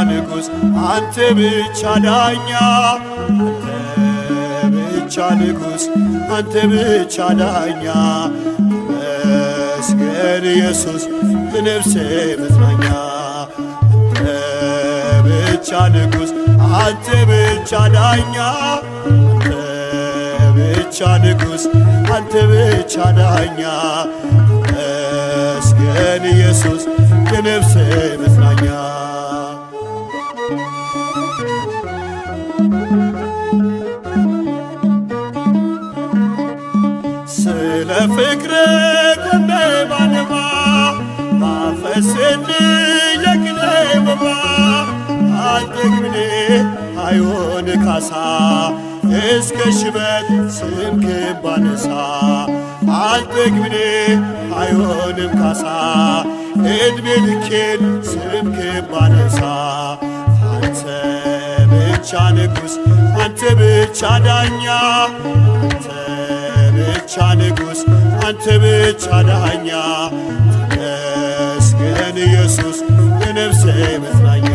ንጉሥ አንተ ብቻ ዳኛ አንተ ብቻ ንጉሥ አንተ ብቻ ዳኛ ተመስገን ኢየሱስ የነፍሴ መጽናኛ አንተ ብቻ ንጉሥ አንተ ብቻ ዳኛ አንተ ብቻ ንጉሥ አንተ ብቻ ዳኛ ተመስገን ኢየሱስ የነፍሴ መጽናኛ ስለ ፍቅር ቆሜ ባነባ ባፈስልኝ የቅኔ መባ አልጠግብኔ አይሆን ካሳ እስከ ሽበት ስምህን ባነሳ አልጠግብኔ አይሆንም ካሳ ዕድሜ ልኬን ስምህን ባነሳ አንተ ብቻ ንጉሥ አንተ ብቻ ዳኛ አንተ ብቻ ንጉሥ አንተ ብቻ ዳኛ ተመስገን ኢየሱስ የነፍሴ መጽናኛ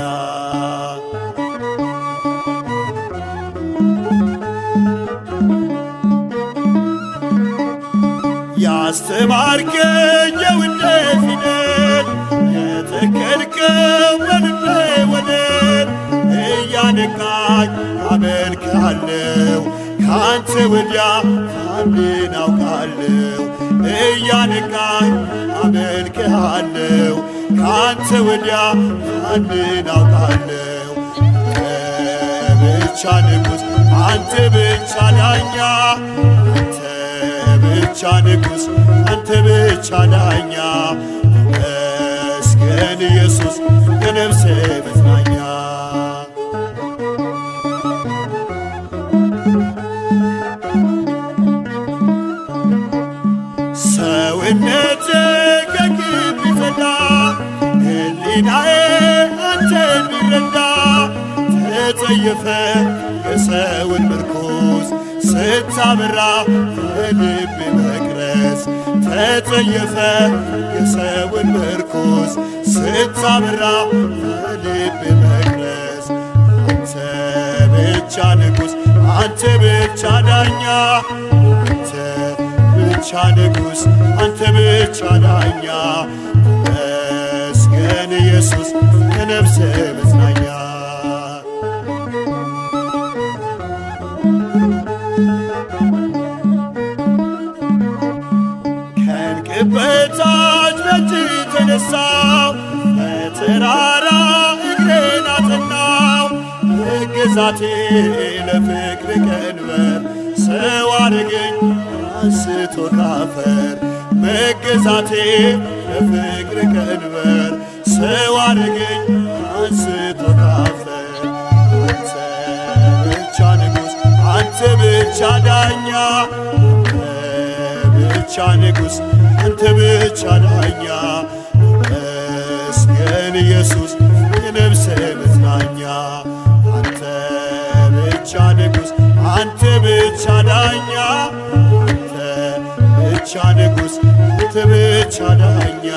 ያስተማርከኝ የውዴ ፊደል የተከልከው በልቤ ወደል እያነቃኝ አመልክሃለሁ ካንተ ወዲያ ማንን አውቃለሁ እያነቃኝ አመልክሃለሁ ካንተ ወዲያ ማንን አውቃለሁ አንተ ብቻ ንጉሥ አንተ ብቻ ዳኛ አንተ ብቻ ንጉሥ አንተ ብቻ ዳኛ ተመስገን ኢየሱስ የነፍሴ መጽናኛ ሰውነቴ ከግፍ ቢጸዳ ሕሊናዬ አንተን ቢረዳ ተጸየፈ የሰውን ምርኩዝ ስታበራ በልቤ መቅረዝ ተጸየፈ የሰውን ምርኩዝ ስታበራ በልቤ መቅረዝ አንተ ብቻ ንጉሥ አንተ ብቻ ዳኛ አንተ ብቻ ንጉሥ አንተ ብቻ ዳኛ ተመስገን ኢየሱስ የነፍሴ መጽናኛ በታች በእጅህ ተነሳው በተራራ እግሬን አጸናው መገዛቴ ለፍቅር ቀንበር ሰው አረገኝ አንስቶ ካፈር መገዛቴ ለፍቅር ቀንበር ሰው አረገኝ አንስቶ ካፈር አንተ ብቻ ንጉሥ አንተ ብቻ ዳኛ ብቻ ንጉሥ አንተ ብቻ ዳኛ ተመስገን ኢየሱስ የነፍሴ መጽናኛ አንተ ብቻ ንጉሥ አንተ ብቻ ዳኛ አንተ ብቻ ንጉሥ አንተ ብቻ ዳኛ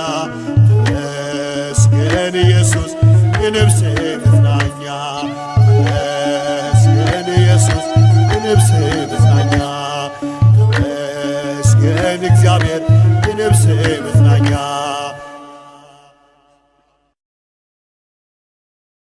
ተመስገን ኢየሱስ የነፍሴ